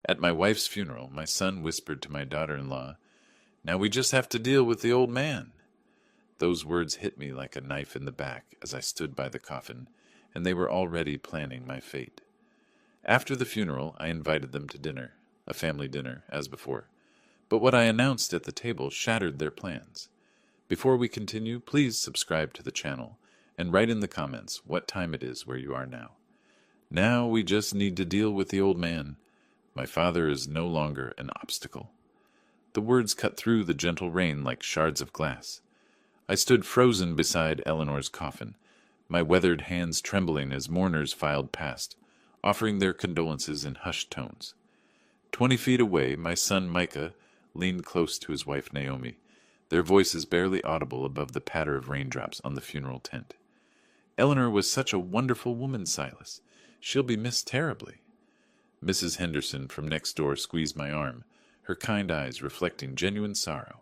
At my wife's funeral, my son whispered to my daughter-in-law, "Now we just have to deal with the old man." Those words hit me like a knife in the back as I stood by the coffin, and they were already planning my fate. After the funeral, I invited them to dinner, a family dinner, as before. But what I announced at the table shattered their plans. Before we continue, please subscribe to the channel and write in the comments what time it is where you are now. Now we just need to deal with the old man. My father is no longer an obstacle. The words cut through the gentle rain like shards of glass. I stood frozen beside Eleanor's coffin, my weathered hands trembling as mourners filed past, offering their condolences in hushed tones. 20 feet away, my son Micah leaned close to his wife Naomi, their voices barely audible above the patter of raindrops on the funeral tent. "Eleanor was such a wonderful woman, Silas. She'll be missed terribly." Mrs. Henderson from next door squeezed my arm, her kind eyes reflecting genuine sorrow.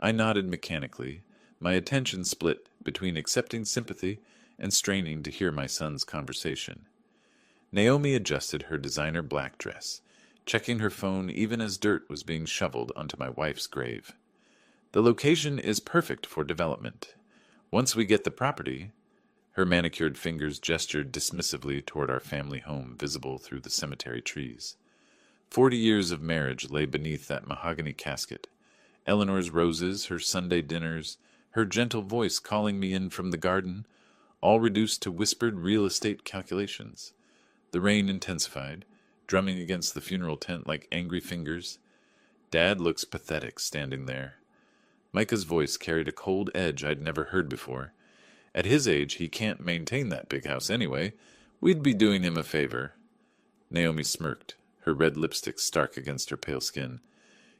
I nodded mechanically, my attention split between accepting sympathy and straining to hear my son's conversation. Naomi adjusted her designer black dress, checking her phone even as dirt was being shoveled onto my wife's grave. "The location is perfect for development. Once we get the property," her manicured fingers gestured dismissively toward our family home visible through the cemetery trees. 40 years of marriage lay beneath that mahogany casket. Eleanor's roses, her Sunday dinners, her gentle voice calling me in from the garden, all reduced to whispered real estate calculations. The rain intensified, drumming against the funeral tent like angry fingers. Dad looks pathetic standing there. Micah's voice carried a cold edge I'd never heard before. "At his age, he can't maintain that big house anyway. We'd be doing him a favor." Naomi smirked, her red lipstick stark against her pale skin.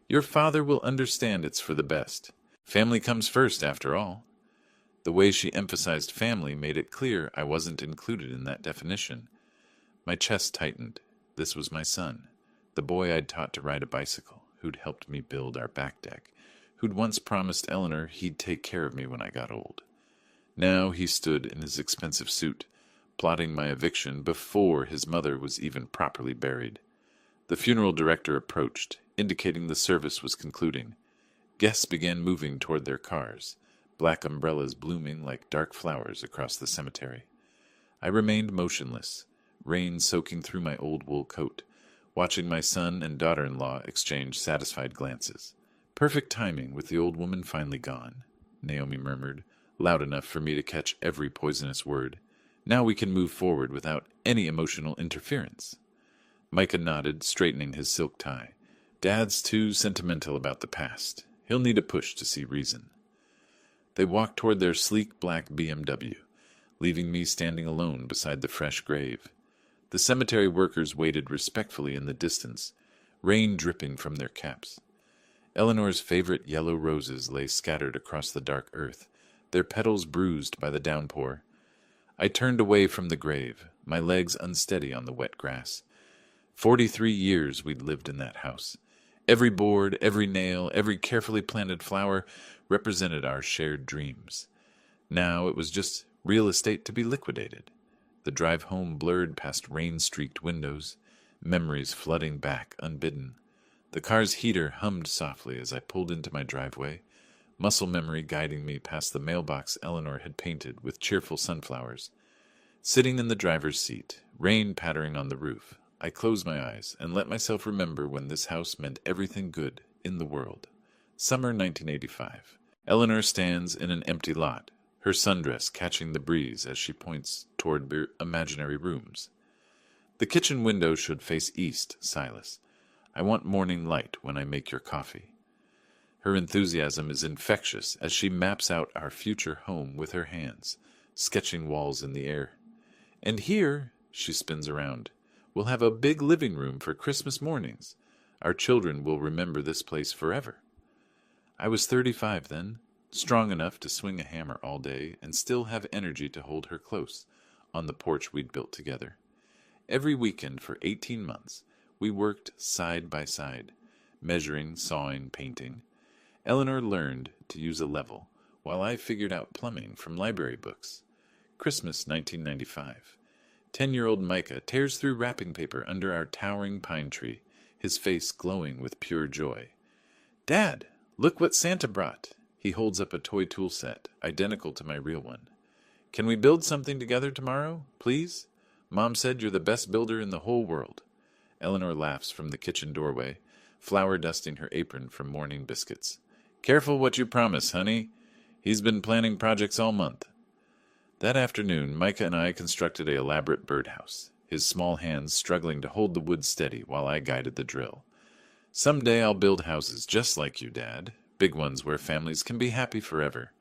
"Your father will understand it's for the best. Family comes first, after all." The way she emphasized family made it clear I wasn't included in that definition. My chest tightened. This was my son, the boy I'd taught to ride a bicycle, who'd helped me build our back deck, who'd once promised Eleanor he'd take care of me when I got old. Now he stood in his expensive suit, plotting my eviction before his mother was even properly buried. The funeral director approached, indicating the service was concluding. Guests began moving toward their cars, black umbrellas blooming like dark flowers across the cemetery. I remained motionless, rain soaking through my old wool coat, watching my son and daughter-in-law exchange satisfied glances. "Perfect timing with the old woman finally gone," Naomi murmured, loud enough for me to catch every poisonous word. "Now we can move forward without any emotional interference." Micah nodded, straightening his silk tie. "Dad's too sentimental about the past. He'll need a push to see reason." They walked toward their sleek black BMW, leaving me standing alone beside the fresh grave. The cemetery workers waited respectfully in the distance, rain dripping from their caps. Eleanor's favorite yellow roses lay scattered across the dark earth, their petals bruised by the downpour. I turned away from the grave, my legs unsteady on the wet grass. 43 years we'd lived in that house. Every board, every nail, every carefully planted flower represented our shared dreams. Now it was just real estate to be liquidated. The drive home blurred past rain-streaked windows, memories flooding back unbidden. The car's heater hummed softly as I pulled into my driveway, muscle memory guiding me past the mailbox Eleanor had painted with cheerful sunflowers. Sitting in the driver's seat, rain pattering on the roof, I closed my eyes and let myself remember when this house meant everything good in the world. Summer 1985. Eleanor stands in an empty lot, her sundress catching the breeze as she points toward imaginary rooms. "The kitchen window should face east, Silas. I want morning light when I make your coffee." Her enthusiasm is infectious as she maps out our future home with her hands, sketching walls in the air. "And here," she spins around, "we'll have a big living room for Christmas mornings. Our children will remember this place forever." I was 35 then, strong enough to swing a hammer all day and still have energy to hold her close on the porch we'd built together. Every weekend for 18 months, we worked side by side, measuring, sawing, painting. Eleanor learned to use a level, while I figured out plumbing from library books. Christmas 1995. 10-year-old Micah tears through wrapping paper under our towering pine tree, his face glowing with pure joy. "Dad, look what Santa brought." He holds up a toy tool set, identical to my real one. "Can we build something together tomorrow, please? Mom said you're the best builder in the whole world." Eleanor laughs from the kitchen doorway, flour dusting her apron from morning biscuits. "Careful what you promise, honey. He's been planning projects all month." That afternoon, Micah and I constructed an elaborate birdhouse, his small hands struggling to hold the wood steady while I guided the drill. "Someday I'll build houses just like you, Dad. Big ones where families can be happy forever."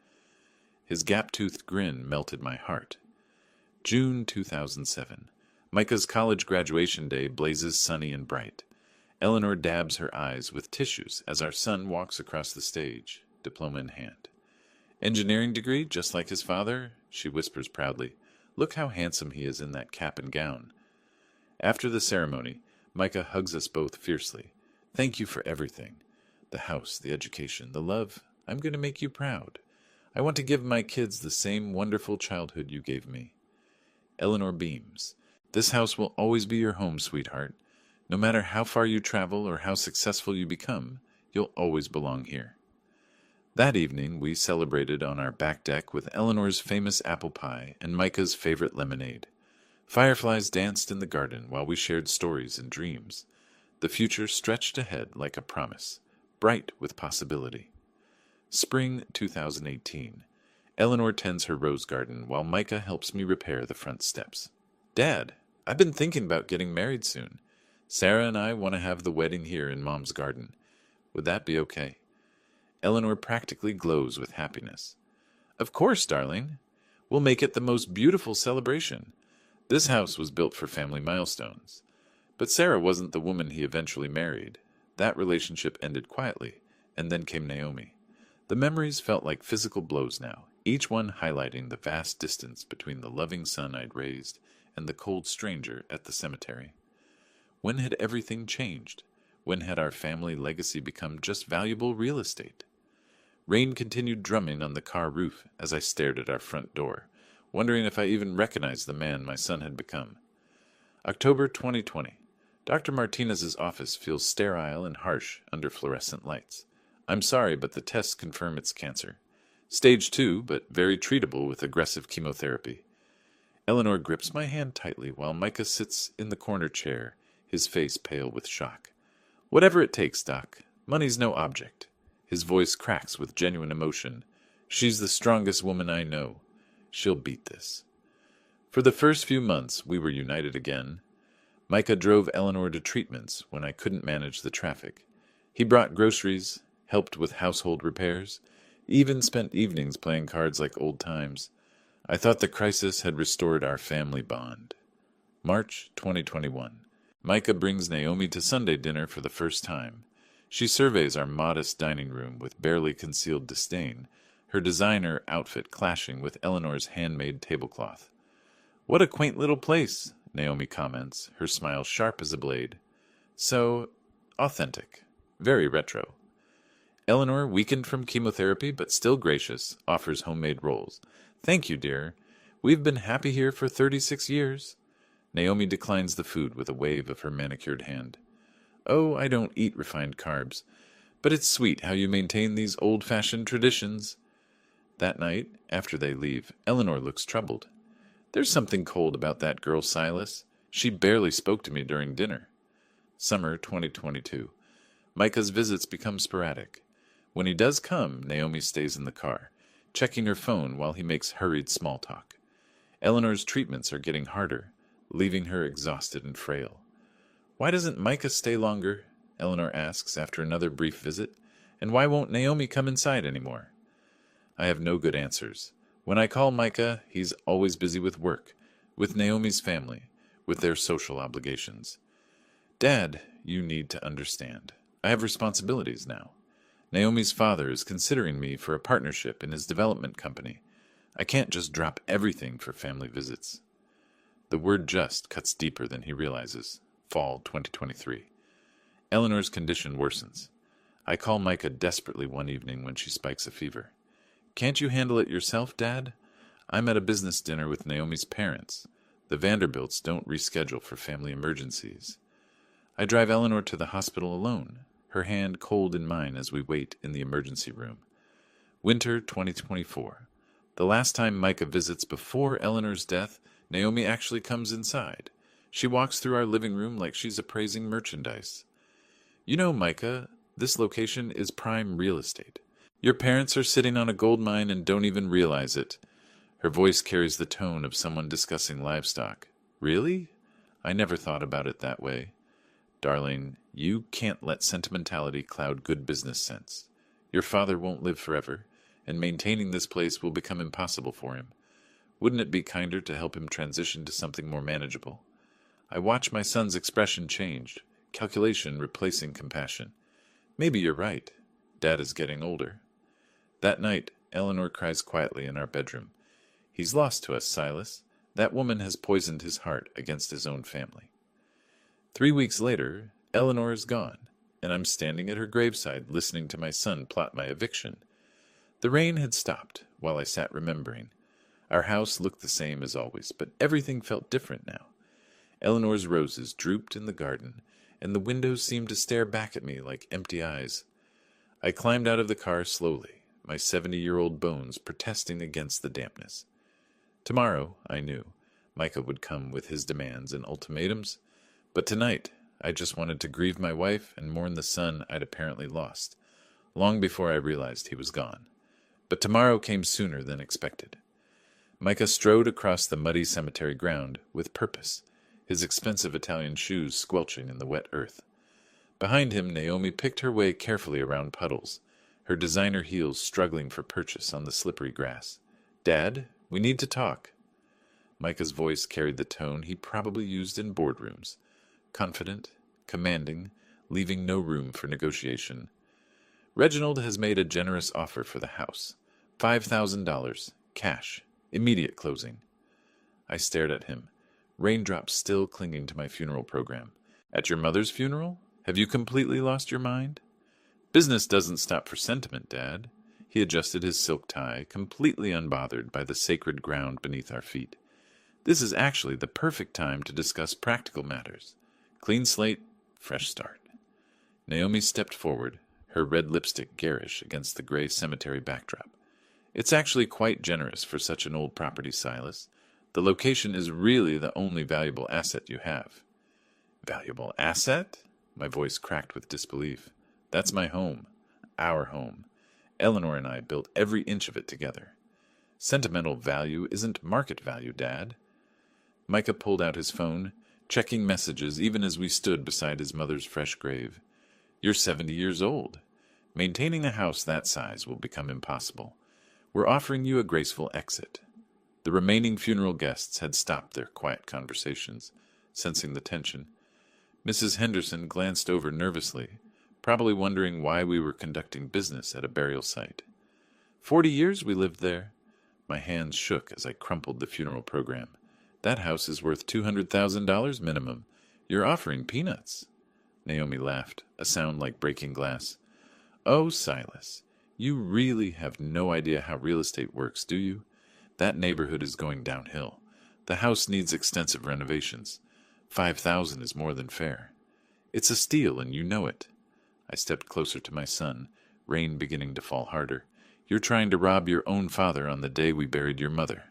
His gap-toothed grin melted my heart. June 2007. Micah's college graduation day blazes sunny and bright. Eleanor dabs her eyes with tissues as our son walks across the stage, diploma in hand. "Engineering degree, just like his father?" she whispers proudly. "Look how handsome he is in that cap and gown." After the ceremony, Micah hugs us both fiercely. "Thank you for everything. The house, the education, the love. I'm going to make you proud. I want to give my kids the same wonderful childhood you gave me." Eleanor beams. "This house will always be your home, sweetheart. No matter how far you travel or how successful you become, you'll always belong here." That evening, we celebrated on our back deck with Eleanor's famous apple pie and Micah's favorite lemonade. Fireflies danced in the garden while we shared stories and dreams. The future stretched ahead like a promise, bright with possibility. Spring 2018. Eleanor tends her rose garden while Micah helps me repair the front steps. "Dad, I've been thinking about getting married soon. Sarah and I want to have the wedding here in Mom's garden. Would that be okay?" Eleanor practically glows with happiness. "Of course, darling. We'll make it the most beautiful celebration. This house was built for family milestones. But Sarah wasn't the woman he eventually married. That relationship ended quietly, and then came Naomi. The memories felt like physical blows now, each one highlighting the vast distance between the loving son I'd raised and the cold stranger at the cemetery. When had everything changed? When had our family legacy become just valuable real estate? Rain continued drumming on the car roof as I stared at our front door, wondering if I even recognized the man my son had become. October 2020. Dr. Martinez's office feels sterile and harsh under fluorescent lights. "I'm sorry, but the tests confirm it's cancer. Stage 2, but very treatable with aggressive chemotherapy." Eleanor grips my hand tightly while Micah sits in the corner chair, his face pale with shock. "Whatever it takes, Doc. Money's no object." His voice cracks with genuine emotion. "She's the strongest woman I know. She'll beat this." For the first few months, we were united again. Micah drove Eleanor to treatments when I couldn't manage the traffic. He brought groceries, helped with household repairs, even spent evenings playing cards like old times. I thought the crisis had restored our family bond. March 2021. Micah brings Naomi to Sunday dinner for the first time. She surveys our modest dining room with barely concealed disdain, her designer outfit clashing with Eleanor's handmade tablecloth. "What a quaint little place," Naomi comments, her smile sharp as a blade. "So authentic. Very retro." Eleanor, weakened from chemotherapy but still gracious, offers homemade rolls. "Thank you, dear. We've been happy here for 36 years. Naomi declines the food with a wave of her manicured hand. "Oh, I don't eat refined carbs, but it's sweet how you maintain these old-fashioned traditions." That night, after they leave, Eleanor looks troubled. "There's something cold about that girl, Silas. She barely spoke to me during dinner." Summer 2022. Micah's visits become sporadic. When he does come, Naomi stays in the car, checking her phone while he makes hurried small talk. Eleanor's treatments are getting harder, leaving her exhausted and frail. "Why doesn't Micah stay longer?" Eleanor asks after another brief visit. "And why won't Naomi come inside anymore?" I have no good answers. When I call Micah, he's always busy with work, with Naomi's family, with their social obligations. "Dad, you need to understand. I have responsibilities now. Naomi's father is considering me for a partnership in his development company. I can't just drop everything for family visits." The word "just" cuts deeper than he realizes. Fall 2023. Eleanor's condition worsens. I call Micah desperately one evening when she spikes a fever. "Can't you handle it yourself, Dad? I'm at a business dinner with Naomi's parents. The Vanderbilts don't reschedule for family emergencies." I drive Eleanor to the hospital alone, her hand cold in mine as we wait in the emergency room. Winter 2024. The last time Micah visits before Eleanor's death, Naomi actually comes inside. She walks through our living room like she's appraising merchandise. You know, Micah, this location is prime real estate. Your parents are sitting on a gold mine and don't even realize it. Her voice carries the tone of someone discussing livestock. Really? I never thought about it that way. Darling, you can't let sentimentality cloud good business sense. Your father won't live forever, and maintaining this place will become impossible for him. Wouldn't it be kinder to help him transition to something more manageable? I watch my son's expression change, calculation replacing compassion. Maybe you're right. Dad is getting older. That night, Eleanor cries quietly in our bedroom. He's lost to us, Silas. That woman has poisoned his heart against his own family. 3 weeks later, Eleanor is gone, and I'm standing at her graveside listening to my son plot my eviction. The rain had stopped while I sat remembering. Our house looked the same as always, but everything felt different now. Eleanor's roses drooped in the garden, and the windows seemed to stare back at me like empty eyes. I climbed out of the car slowly, my 70-year-old bones protesting against the dampness. Tomorrow, I knew, Micah would come with his demands and ultimatums, but tonight I just wanted to grieve my wife and mourn the son I'd apparently lost, long before I realized he was gone. But tomorrow came sooner than expected. Micah strode across the muddy cemetery ground with purpose, his expensive Italian shoes squelching in the wet earth. Behind him, Naomi picked her way carefully around puddles, her designer heels struggling for purchase on the slippery grass. Dad, we need to talk. Micah's voice carried the tone he probably used in boardrooms, confident, commanding, leaving no room for negotiation. Reginald has made a generous offer for the house. $5,000, cash, immediate closing. I stared at him, raindrops still clinging to my funeral program. At your mother's funeral? Have you completely lost your mind? Business doesn't stop for sentiment, Dad. He adjusted his silk tie, completely unbothered by the sacred ground beneath our feet. This is actually the perfect time to discuss practical matters. Clean slate, fresh start. Naomi stepped forward, her red lipstick garish against the gray cemetery backdrop. It's actually quite generous for such an old property, Silas. The location is really the only valuable asset you have. Valuable asset? My voice cracked with disbelief. That's my home. Our home. Eleanor and I built every inch of it together. Sentimental value isn't market value, Dad. Micah pulled out his phone, checking messages even as we stood beside his mother's fresh grave. You're 70 years old. Maintaining a house that size will become impossible. We're offering you a graceful exit. The remaining funeral guests had stopped their quiet conversations, sensing the tension. Mrs. Henderson glanced over nervously, probably wondering why we were conducting business at a burial site. 40 years we lived there. My hands shook as I crumpled the funeral program. That house is worth $200,000 minimum. You're offering peanuts. Naomi laughed, a sound like breaking glass. Oh, Silas, you really have no idea how real estate works, do you? That neighborhood is going downhill. The house needs extensive renovations. $5,000 is more than fair. It's a steal, and you know it. I stepped closer to my son, rain beginning to fall harder. You're trying to rob your own father on the day we buried your mother.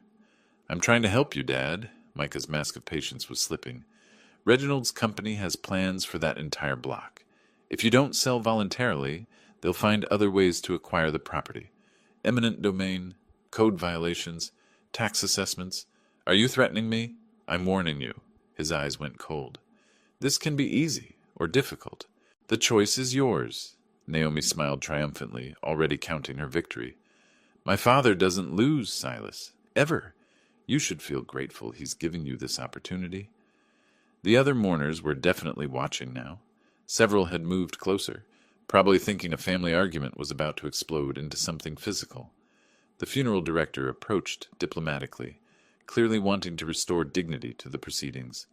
I'm trying to help you, Dad. Micah's mask of patience was slipping. Reginald's company has plans for that entire block. If you don't sell voluntarily, they'll find other ways to acquire the property. Eminent domain, code violations, tax assessments. Are you threatening me? I'm warning you. His eyes went cold. This can be easy or difficult. The choice is yours. Naomi smiled triumphantly, already counting her victory. My father doesn't lose, Silas. Ever. You should feel grateful he's giving you this opportunity. The other mourners were definitely watching now. Several had moved closer, probably thinking a family argument was about to explode into something physical. The funeral director approached diplomatically, clearly wanting to restore dignity to the proceedings.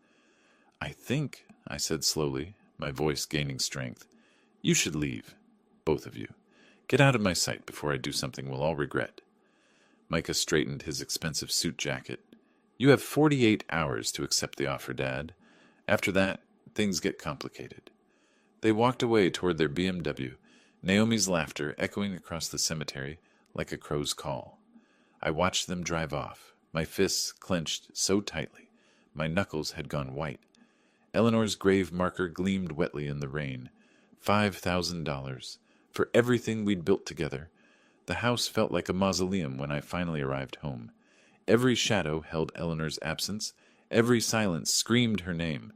I think, I said slowly, my voice gaining strength, you should leave, both of you. Get out of my sight before I do something we'll all regret. Micah straightened his expensive suit jacket. You have 48 hours to accept the offer, Dad. After that, things get complicated. They walked away toward their BMW, Naomi's laughter echoing across the cemetery like a crow's call. I watched them drive off, my fists clenched so tightly, my knuckles had gone white. Eleanor's grave marker gleamed wetly in the rain. $5,000 for everything we'd built together. The house felt like a mausoleum when I finally arrived home. Every shadow held Eleanor's absence. Every silence screamed her name.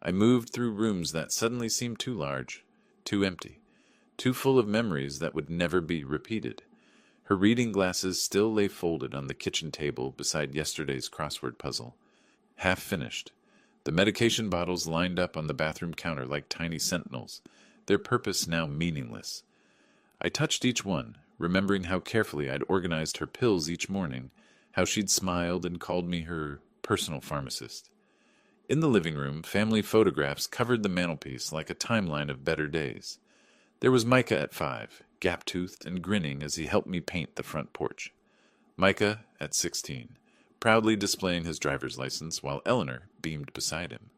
I moved through rooms that suddenly seemed too large, too empty, too full of memories that would never be repeated. Her reading glasses still lay folded on the kitchen table beside yesterday's crossword puzzle. Half finished. The medication bottles lined up on the bathroom counter like tiny sentinels, their purpose now meaningless. I touched each one, remembering how carefully I'd organized her pills each morning, how she'd smiled and called me her personal pharmacist. In the living room, family photographs covered the mantelpiece like a timeline of better days. There was Micah at 5, gap-toothed and grinning as he helped me paint the front porch. Micah at 16, proudly displaying his driver's license while Eleanor beamed beside him.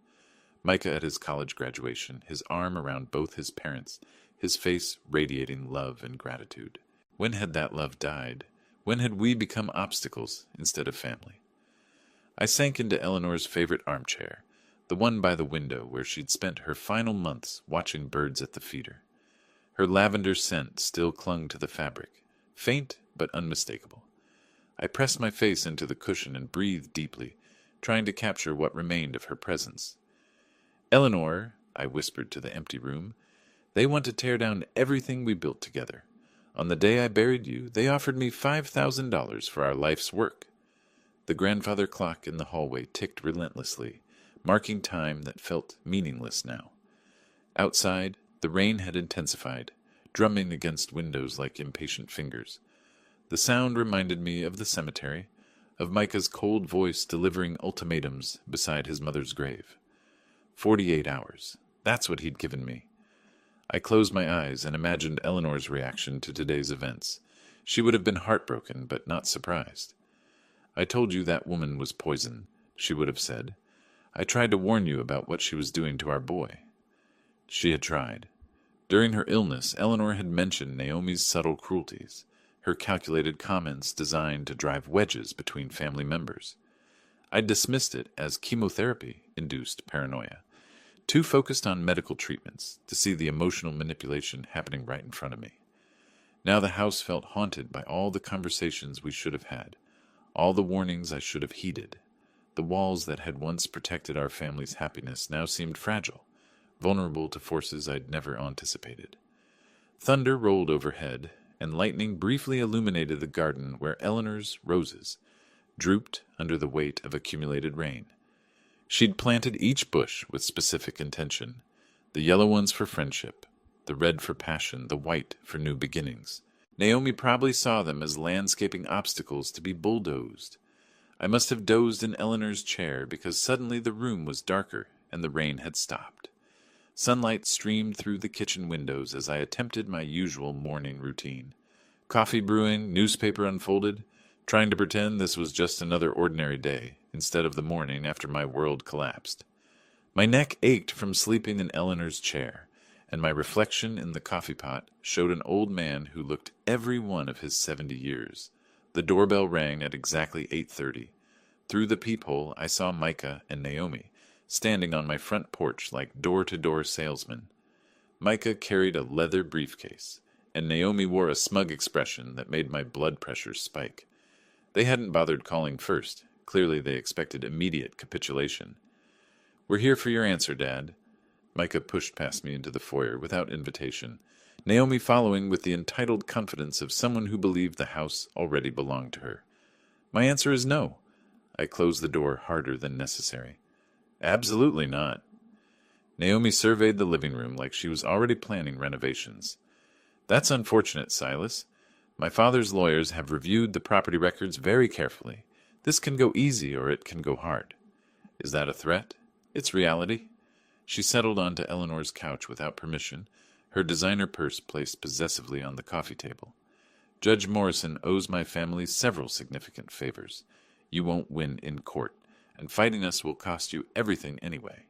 Micah at his college graduation, his arm around both his parents, his face radiating love and gratitude. When had that love died? When had we become obstacles instead of family? I sank into Eleanor's favorite armchair, the one by the window where she'd spent her final months watching birds at the feeder. Her lavender scent still clung to the fabric, faint but unmistakable. I pressed my face into the cushion and breathed deeply, trying to capture what remained of her presence. "Eleanor," I whispered to the empty room, "they want to tear down everything we built together. On the day I buried you, they offered me $5,000 for our life's work." The grandfather clock in the hallway ticked relentlessly, marking time that felt meaningless now. Outside, the rain had intensified, drumming against windows like impatient fingers. The sound reminded me of the cemetery, of Micah's cold voice delivering ultimatums beside his mother's grave. 48 hours. That's what he'd given me. I closed my eyes and imagined Eleanor's reaction to today's events. She would have been heartbroken, but not surprised. "I told you that woman was poison," she would have said. "I tried to warn you about what she was doing to our boy." She had tried. During her illness, Eleanor had mentioned Naomi's subtle cruelties, her calculated comments designed to drive wedges between family members. I dismissed it as chemotherapy-induced paranoia, too focused on medical treatments to see the emotional manipulation happening right in front of me. Now the house felt haunted by all the conversations we should have had, all the warnings I should have heeded. The walls that had once protected our family's happiness now seemed fragile, vulnerable to forces I'd never anticipated. Thunder rolled overhead, and lightning briefly illuminated the garden where Eleanor's roses drooped under the weight of accumulated rain. She'd planted each bush with specific intention, the yellow ones for friendship, the red for passion, the white for new beginnings. Naomi probably saw them as landscaping obstacles to be bulldozed. I must have dozed in Eleanor's chair because suddenly the room was darker and the rain had stopped. Sunlight streamed through the kitchen windows as I attempted my usual morning routine. Coffee brewing, newspaper unfolded, trying to pretend this was just another ordinary day, instead of the morning after my world collapsed. My neck ached from sleeping in Eleanor's chair, and my reflection in the coffee pot showed an old man who looked every one of his 70 years. The doorbell rang at exactly 8:30. Through the peephole I saw Micah and Naomi, standing on my front porch like door-to-door salesmen. Micah carried a leather briefcase, and Naomi wore a smug expression that made my blood pressure spike. They hadn't bothered calling first. Clearly they expected immediate capitulation. "We're here for your answer, Dad." Micah pushed past me into the foyer without invitation, Naomi following with the entitled confidence of someone who believed the house already belonged to her. "My answer is no." I closed the door harder than necessary. "Absolutely not." Naomi surveyed the living room like she was already planning renovations. "That's unfortunate, Silas. My father's lawyers have reviewed the property records very carefully. This can go easy or it can go hard." "Is that a threat?" "It's reality." She settled onto Eleanor's couch without permission, her designer purse placed possessively on the coffee table. "Judge Morrison owes my family several significant favors. You won't win in court, and fighting us will cost you everything anyway."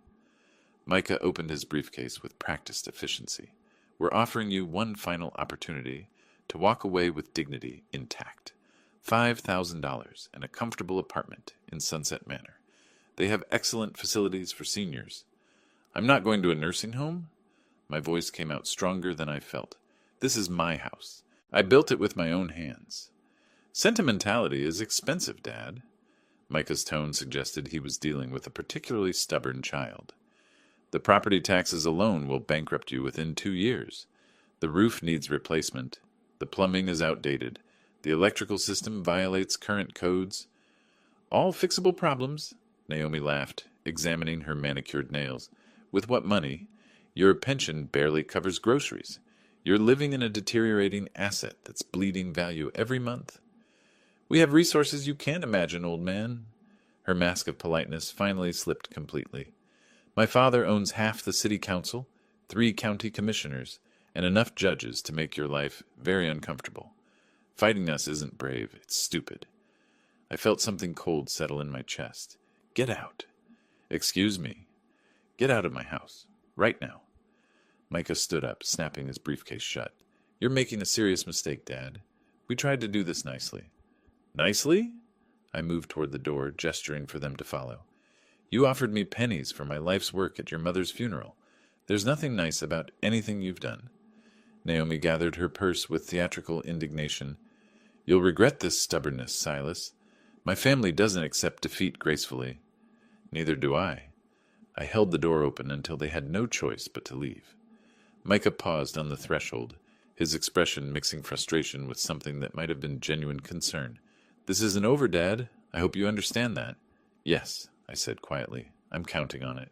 Micah opened his briefcase with practiced efficiency. We're offering you one final opportunity to walk away with dignity intact. $5,000 and a comfortable apartment in Sunset Manor. They have excellent facilities for seniors. I'm not going to a nursing home? My voice came out stronger than I felt. This is my house. I built it with my own hands. Sentimentality is expensive, Dad. Micah's tone suggested he was dealing with a particularly stubborn child. The property taxes alone will bankrupt you within 2 years. The roof needs replacement. The plumbing is outdated. The electrical system violates current codes. All fixable problems, Naomi laughed, examining her manicured nails. With what money? Your pension barely covers groceries. You're living in a deteriorating asset that's bleeding value every month. We have resources you can't imagine, old man. Her mask of politeness finally slipped completely. My father owns half the city council, 3 county commissioners, and enough judges to make your life very uncomfortable. Fighting us isn't brave, it's stupid. I felt something cold settle in my chest. Get out. Excuse me. Get out of my house. Right now. Micah stood up, snapping his briefcase shut. You're making a serious mistake, Dad. We tried to do this nicely. Nicely? I moved toward the door, gesturing for them to follow. You offered me pennies for my life's work at your mother's funeral. There's nothing nice about anything you've done. Naomi gathered her purse with theatrical indignation. You'll regret this stubbornness, Silas. My family doesn't accept defeat gracefully. Neither do I. I held the door open until they had no choice but to leave. Micah paused on the threshold, his expression mixing frustration with something that might have been genuine concern. This isn't over, Dad. I hope you understand that. Yes, I said quietly. I'm counting on it.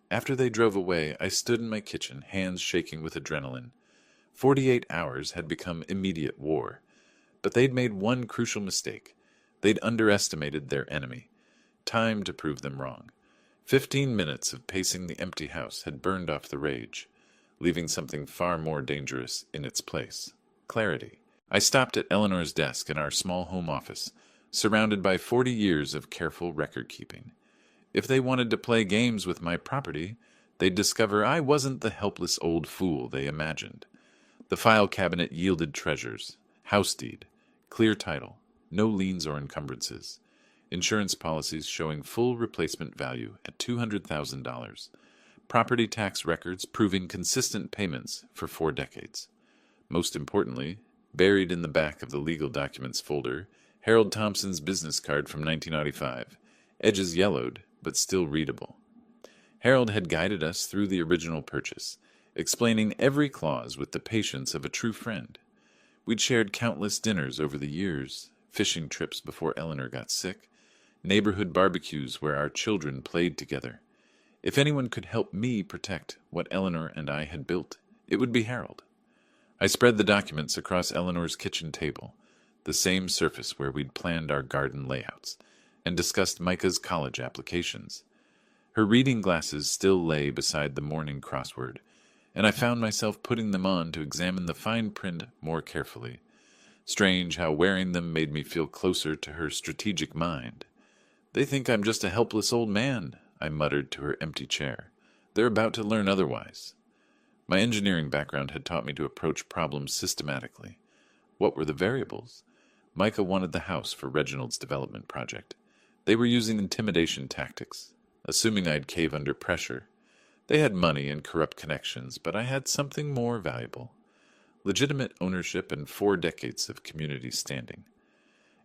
After they drove away, I stood in my kitchen, hands shaking with adrenaline. 48 hours had become immediate war. But they'd made one crucial mistake. They'd underestimated their enemy. Time to prove them wrong. 15 minutes of pacing the empty house had burned off the rage, leaving something far more dangerous in its place. Clarity. I stopped at Eleanor's desk in our small home office, surrounded by 40 years of careful record-keeping. If they wanted to play games with my property, they'd discover I wasn't the helpless old fool they imagined. The file cabinet yielded treasures, house deed, clear title, no liens or encumbrances, insurance policies showing full replacement value at $200,000, property tax records proving consistent payments for 4 decades. Most importantly, buried in the back of the legal documents folder, Harold Thompson's business card from 1995, edges yellowed, but still readable. Harold had guided us through the original purchase, explaining every clause with the patience of a true friend. We'd shared countless dinners over the years, fishing trips before Eleanor got sick, neighborhood barbecues where our children played together. If anyone could help me protect what Eleanor and I had built, it would be Harold. I spread the documents across Eleanor's kitchen table, the same surface where we'd planned our garden layouts, and discussed Micah's college applications. Her reading glasses still lay beside the morning crossword, and I found myself putting them on to examine the fine print more carefully. Strange how wearing them made me feel closer to her strategic mind. They think I'm just a helpless old man, I muttered to her empty chair. They're about to learn otherwise. My engineering background had taught me to approach problems systematically. What were the variables? Micah wanted the house for Reginald's development project. They were using intimidation tactics, assuming I'd cave under pressure. They had money and corrupt connections, but I had something more valuable. Legitimate ownership and 4 decades of community standing.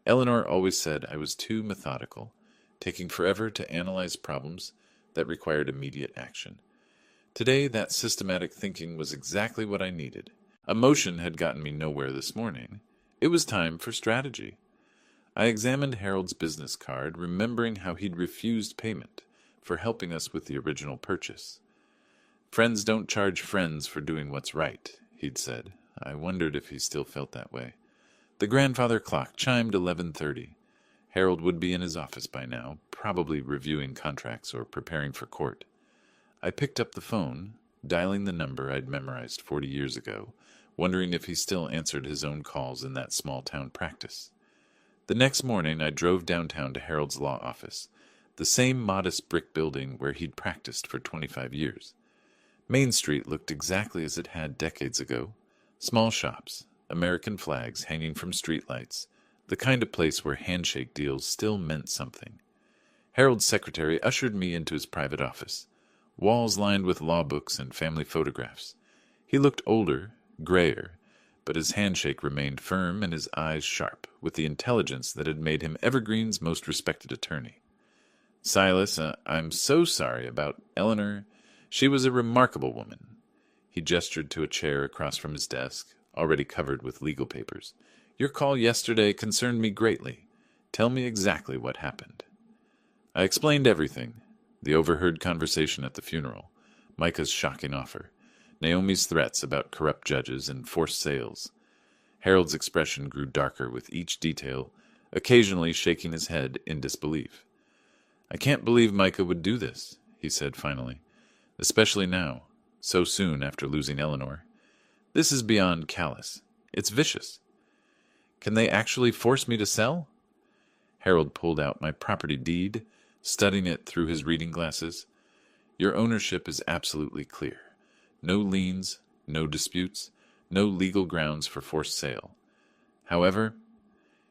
Eleanor always said I was too methodical, taking forever to analyze problems that required immediate action. Today, that systematic thinking was exactly what I needed. Emotion had gotten me nowhere this morning. It was time for strategy. I examined Harold's business card, remembering how he'd refused payment for helping us with the original purchase. Friends don't charge friends for doing what's right, he'd said. I wondered if he still felt that way. The grandfather clock chimed 11:30. Harold would be in his office by now, probably reviewing contracts or preparing for court. I picked up the phone, dialing the number I'd memorized 40 years ago, wondering if he still answered his own calls in that small-town practice. The next morning I drove downtown to Harold's law office, the same modest brick building where he'd practiced for 25 years. Main Street looked exactly as it had decades ago. Small shops, American flags hanging from streetlights, the kind of place where handshake deals still meant something. Harold's secretary ushered me into his private office, walls lined with law books and family photographs. He looked older, grayer, but his handshake remained firm and his eyes sharp, with the intelligence that had made him Evergreen's most respected attorney. "Silas, I'm so sorry about Eleanor. She was a remarkable woman." He gestured to a chair across from his desk, already covered with legal papers. "Your call yesterday concerned me greatly. Tell me exactly what happened." I explained everything. The overheard conversation at the funeral, Micah's shocking offer, Naomi's threats about corrupt judges and forced sales. Harold's expression grew darker with each detail, occasionally shaking his head in disbelief. "I can't believe Micah would do this," he said finally, "especially now, so soon after losing Eleanor. This is beyond callous. It's vicious. Can they actually force me to sell?" Harold pulled out my property deed, studying it through his reading glasses. "Your ownership is absolutely clear. No liens, no disputes, no legal grounds for forced sale. However,"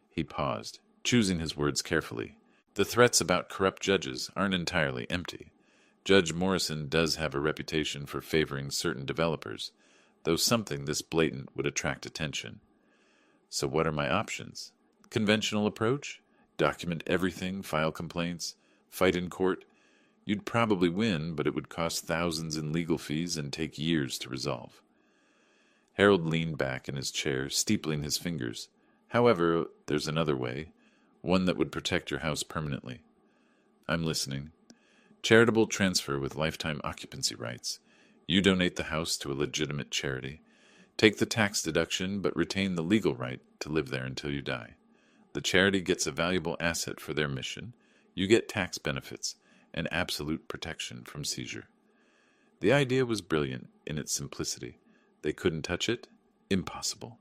he paused, choosing his words carefully, "the threats about corrupt judges aren't entirely empty. Judge Morrison does have a reputation for favoring certain developers, though something this blatant would attract attention. So what are my options? Conventional approach? Document everything, file complaints, fight in court? You'd probably win, but it would cost thousands in legal fees and take years to resolve." Harold leaned back in his chair, steepling his fingers. "However, there's another way, one that would protect your house permanently." "I'm listening." "Charitable transfer with lifetime occupancy rights. You donate the house to a legitimate charity. Take the tax deduction, but retain the legal right to live there until you die. The charity gets a valuable asset for their mission. You get tax benefits and absolute protection from seizure." The idea was brilliant in its simplicity. They couldn't touch it? Impossible.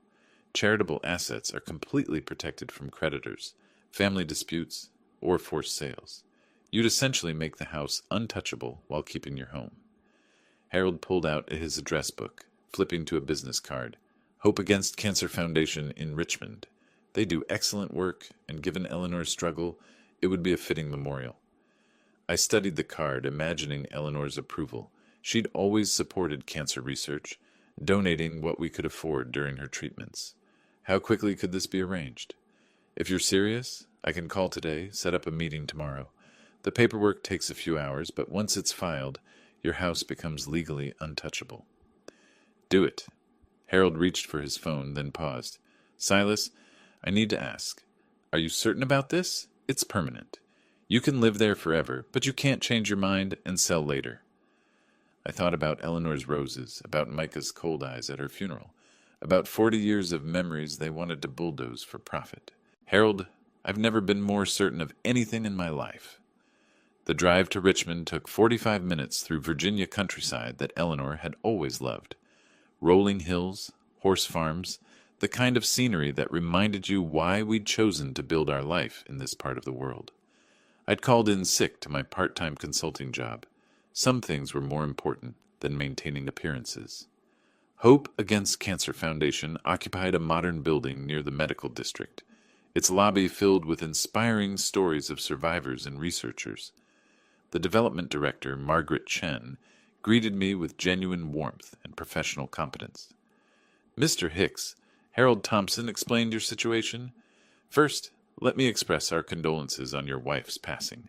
Charitable assets are completely protected from creditors, family disputes, or forced sales. You'd essentially make the house untouchable while keeping your home. Harold pulled out his address book, flipping to a business card. "Hope Against Cancer Foundation in Richmond. They do excellent work, and given Eleanor's struggle, it would be a fitting memorial." I studied the card, imagining Eleanor's approval. She'd always supported cancer research, donating what we could afford during her treatments. How quickly could this be arranged? "If you're serious, I can call today, set up a meeting tomorrow. The paperwork takes a few hours, but once it's filed, your house becomes legally untouchable." "Do it." Harold reached for his phone, then paused. "Silas, I need to ask, are you certain about this? It's permanent. You can live there forever, but you can't change your mind and sell later." I thought about Eleanor's roses, about Micah's cold eyes at her funeral, about 40 years of memories they wanted to bulldoze for profit. "Harold, I've never been more certain of anything in my life." The drive to Richmond took 45 minutes through Virginia countryside that Eleanor had always loved. Rolling hills, horse farms, the kind of scenery that reminded you why we'd chosen to build our life in this part of the world. I'd called in sick to my part-time consulting job. Some things were more important than maintaining appearances. Hope Against Cancer Foundation occupied a modern building near the medical district, its lobby filled with inspiring stories of survivors and researchers. The development director, Margaret Chen, greeted me with genuine warmth and professional competence. "Mr. Hicks, Harold Thompson explained your situation. First, let me express our condolences on your wife's passing.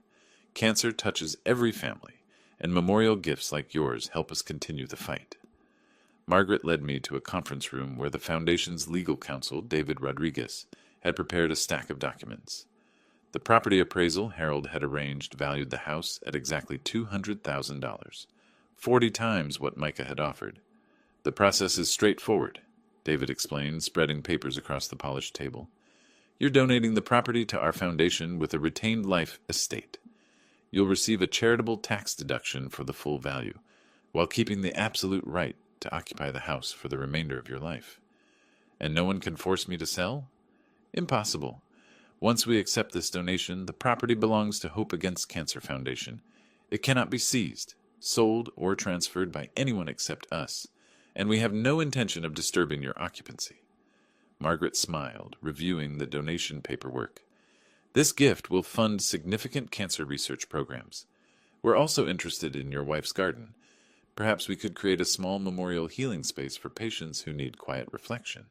Cancer touches every family, and memorial gifts like yours help us continue the fight." Margaret led me to a conference room where the Foundation's legal counsel, David Rodriguez, had prepared a stack of documents. The property appraisal Harold had arranged valued the house at exactly $200,000, 40 times what Micah had offered. "The process is straightforward," David explained, spreading papers across the polished table. "You're donating the property to our foundation with a retained life estate. You'll receive a charitable tax deduction for the full value, while keeping the absolute right to occupy the house for the remainder of your life. And no one can force me to sell? Impossible. Once we accept this donation, the property belongs to Hope Against Cancer Foundation. It cannot be seized, sold, or transferred by anyone except us, and we have no intention of disturbing your occupancy." Margaret smiled, reviewing the donation paperwork. "This gift will fund significant cancer research programs. We're also interested in your wife's garden. Perhaps we could create a small memorial healing space for patients who need quiet reflection."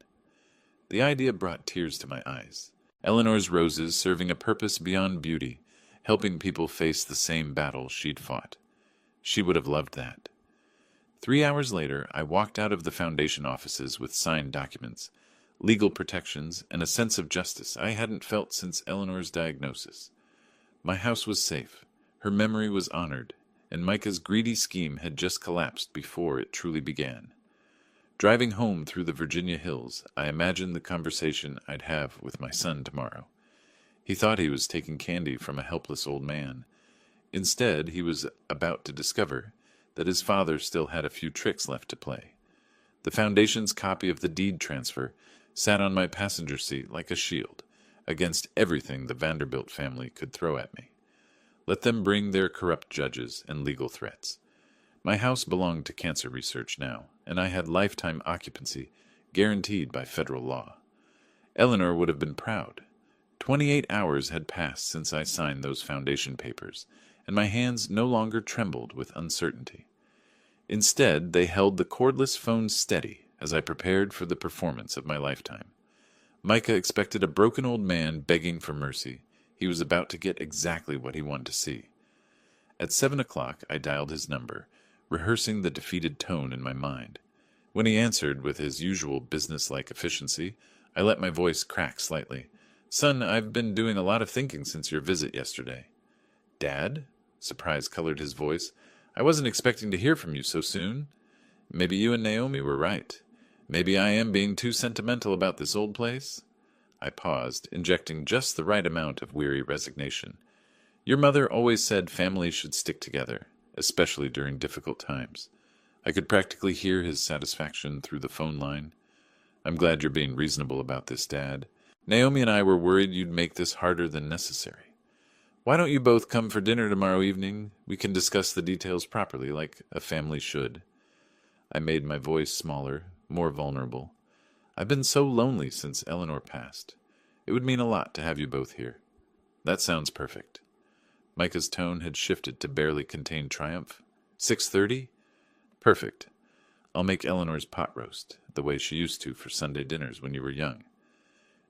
The idea brought tears to my eyes. Eleanor's roses serving a purpose beyond beauty, helping people face the same battle she'd fought. She would have loved that. 3 hours later, I walked out of the foundation offices with signed documents, legal protections, and a sense of justice I hadn't felt since Eleanor's diagnosis. My house was safe, her memory was honored, and Micah's greedy scheme had just collapsed before it truly began. Driving home through the Virginia hills, I imagined the conversation I'd have with my son tomorrow. He thought he was taking candy from a helpless old man. Instead, he was about to discover that his father still had a few tricks left to play. The foundation's copy of the deed transfer sat on my passenger seat like a shield against everything the Vanderbilt family could throw at me. Let them bring their corrupt judges and legal threats. My house belonged to cancer research now, and I had lifetime occupancy guaranteed by federal law. Eleanor would have been proud. 28 hours had passed since I signed those foundation papers, and my hands no longer trembled with uncertainty. Instead, they held the cordless phone steady as I prepared for the performance of my lifetime. Micah expected a broken old man begging for mercy. He was about to get exactly what he wanted to see. At 7 o'clock, I dialed his number, rehearsing the defeated tone in my mind. When he answered with his usual business-like efficiency, I let my voice crack slightly. "Son, I've been doing a lot of thinking since your visit yesterday." "Dad?" Surprise colored his voice. "I wasn't expecting to hear from you so soon. Maybe you and Naomi were right. Maybe I am being too sentimental about this old place." I paused, injecting just the right amount of weary resignation. "Your mother always said families should stick together, especially during difficult times." I could practically hear his satisfaction through the phone line. "I'm glad you're being reasonable about this, Dad. Naomi and I were worried you'd make this harder than necessary. Why don't you both come for dinner tomorrow evening? We can discuss the details properly, like a family should." I made my voice smaller, more vulnerable. "I've been so lonely since Eleanor passed. It would mean a lot to have you both here." "That sounds perfect." Micah's tone had shifted to barely contain triumph. 6:30? Perfect. I'll make Eleanor's pot roast, the way she used to for Sunday dinners when you were young.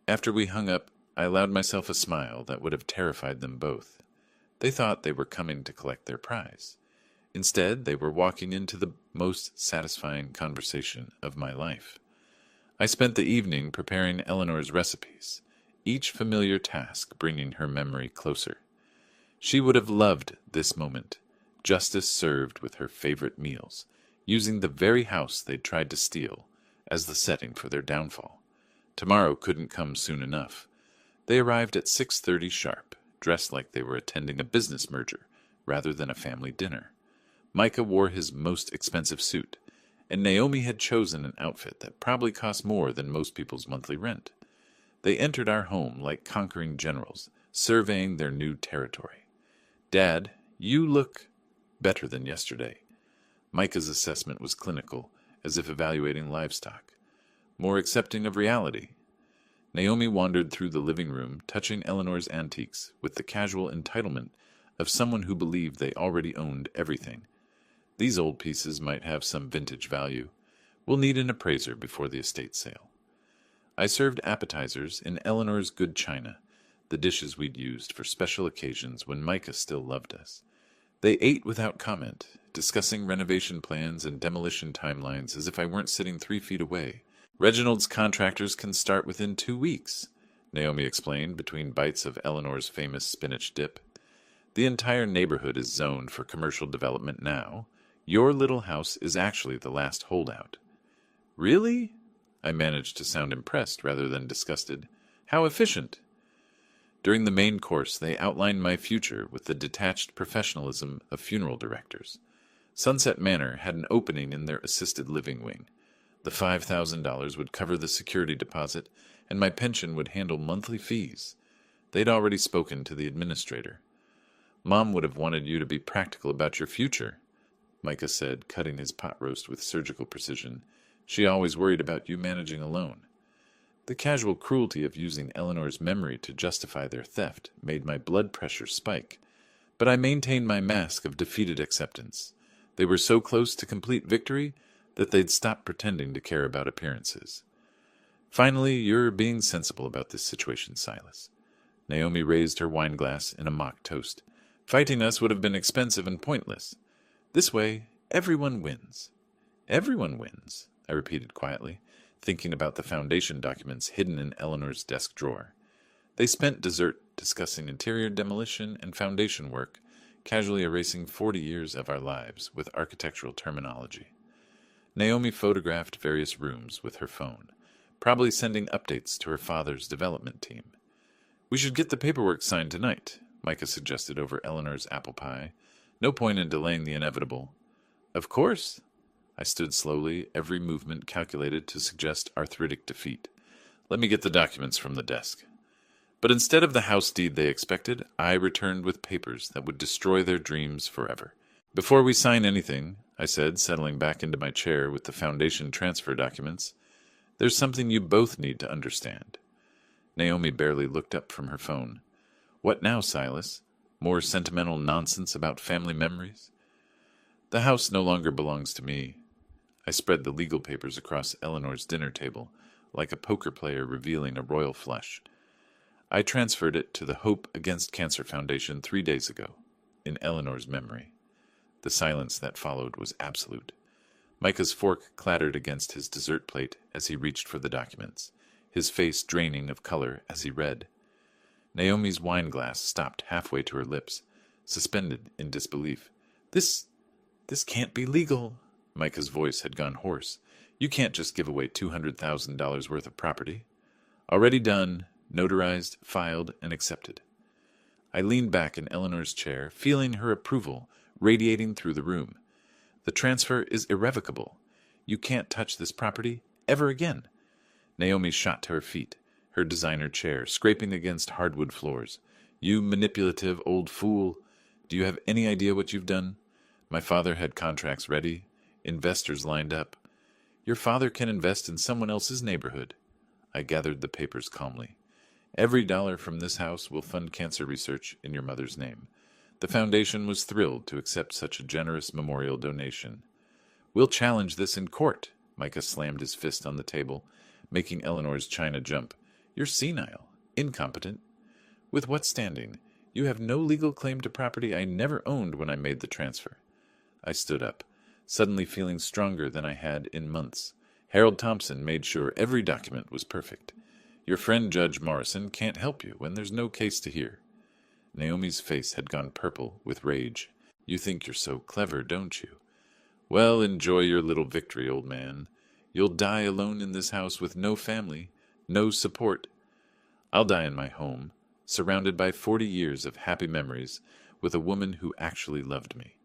After we hung up, I allowed myself a smile that would have terrified them both. They thought they were coming to collect their prize. Instead, they were walking into the most satisfying conversation of my life. I spent the evening preparing Eleanor's recipes, each familiar task bringing her memory closer. She would have loved this moment, justice served with her favorite meals, using the very house they'd tried to steal as the setting for their downfall. Tomorrow couldn't come soon enough. They arrived at 6:30 sharp, dressed like they were attending a business merger rather than a family dinner. Micah wore his most expensive suit, and Naomi had chosen an outfit that probably cost more than most people's monthly rent. They entered our home like conquering generals, surveying their new territory. "Dad, you look better than yesterday." Micah's assessment was clinical, as if evaluating livestock. "More accepting of reality." Naomi wandered through the living room, touching Eleanor's antiques with the casual entitlement of someone who believed they already owned everything. "These old pieces might have some vintage value. We'll need an appraiser before the estate sale." I served appetizers in Eleanor's good china, the dishes we'd used for special occasions when Micah still loved us. They ate without comment, discussing renovation plans and demolition timelines as if I weren't sitting 3 feet away. "Reginald's contractors can start within 2 weeks, Naomi explained between bites of Eleanor's famous spinach dip. "The entire neighborhood is zoned for commercial development now. Your little house is actually the last holdout." "Really?" I managed to sound impressed rather than disgusted. "How efficient." During the main course, they outlined my future with the detached professionalism of funeral directors. Sunset Manor had an opening in their assisted living wing. The $5,000 would cover the security deposit, and my pension would handle monthly fees. They'd already spoken to the administrator. Mom would have wanted you to be practical about your future, Micah said, cutting his pot roast with surgical precision. She always worried about you managing alone. The casual cruelty of using Eleanor's memory to justify their theft made my blood pressure spike, but I maintained my mask of defeated acceptance. They were so close to complete victory that they'd stopped pretending to care about appearances. Finally, you're being sensible about this situation, Silas. Naomi raised her wine glass in a mock toast. Fighting us would have been expensive and pointless. This way, everyone wins. Everyone wins, I repeated quietly, thinking about the foundation documents hidden in Eleanor's desk drawer. They spent dessert discussing interior demolition and foundation work, casually erasing 40 years of our lives with architectural terminology. Naomi photographed various rooms with her phone, probably sending updates to her father's development team. We should get the paperwork signed tonight, Micah suggested over Eleanor's apple pie. No point in delaying the inevitable. Of course. I stood slowly, every movement calculated to suggest arthritic defeat. Let me get the documents from the desk. But instead of the house deed they expected, I returned with papers that would destroy their dreams forever. Before we sign anything, I said, settling back into my chair with the foundation transfer documents, there's something you both need to understand. Naomi barely looked up from her phone. What now, Silas? More sentimental nonsense about family memories? The house no longer belongs to me. I spread the legal papers across Eleanor's dinner table, like a poker player revealing a royal flush. I transferred it to the Hope Against Cancer Foundation 3 days ago, in Eleanor's memory. The silence that followed was absolute. Micah's fork clattered against his dessert plate as he reached for the documents, his face draining of color as he read. Naomi's wine glass stopped halfway to her lips, suspended in disbelief. This can't be legal. Micah's voice had gone hoarse. You can't just give away $200,000 worth of property. Already done, notarized, filed, and accepted. I leaned back in Eleanor's chair, feeling her approval radiating through the room. The transfer is irrevocable. You can't touch this property ever again. Naomi shot to her feet, her designer chair scraping against hardwood floors. You manipulative old fool. Do you have any idea what you've done? My father had contracts ready, investors lined up. Your father can invest in someone else's neighborhood. I gathered the papers calmly. Every dollar from this house will fund cancer research in your mother's name. The foundation was thrilled to accept such a generous memorial donation. We'll challenge this in court. Micah slammed his fist on the table, making Eleanor's china jump. You're senile, incompetent. With what standing? You have no legal claim to property I never owned when I made the transfer. I stood up, suddenly feeling stronger than I had in months. Harold Thompson made sure every document was perfect. Your friend Judge Morrison can't help you when there's no case to hear. Naomi's face had gone purple with rage. You think you're so clever, don't you? Well, enjoy your little victory, old man. You'll die alone in this house with no family, no support. I'll die in my home, surrounded by 40 years of happy memories with a woman who actually loved me.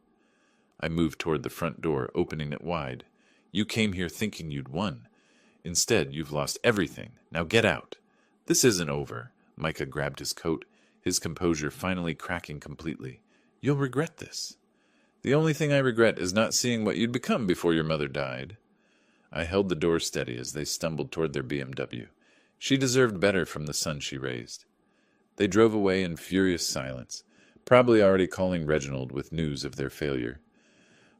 I moved toward the front door, opening it wide. You came here thinking you'd won. Instead, you've lost everything. Now get out. This isn't over. Micah grabbed his coat, his composure finally cracking completely. You'll regret this. The only thing I regret is not seeing what you'd become before your mother died. I held the door steady as they stumbled toward their BMW. She deserved better from the son she raised. They drove away in furious silence, probably already calling Reginald with news of their failure.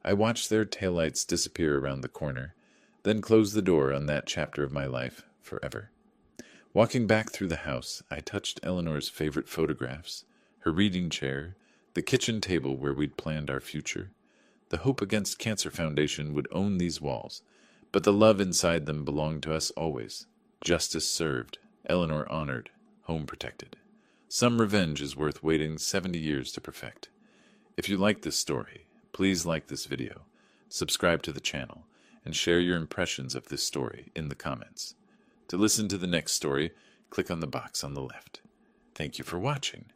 I watched their taillights disappear around the corner, then closed the door on that chapter of my life forever. Walking back through the house, I touched Eleanor's favorite photographs, her reading chair, the kitchen table where we'd planned our future. The Hope Against Cancer Foundation would own these walls, but the love inside them belonged to us always. Justice served, Eleanor honored, home protected. Some revenge is worth waiting 70 years to perfect. If you like this story, please like this video, subscribe to the channel, and share your impressions of this story in the comments. To listen to the next story, click on the box on the left. Thank you for watching.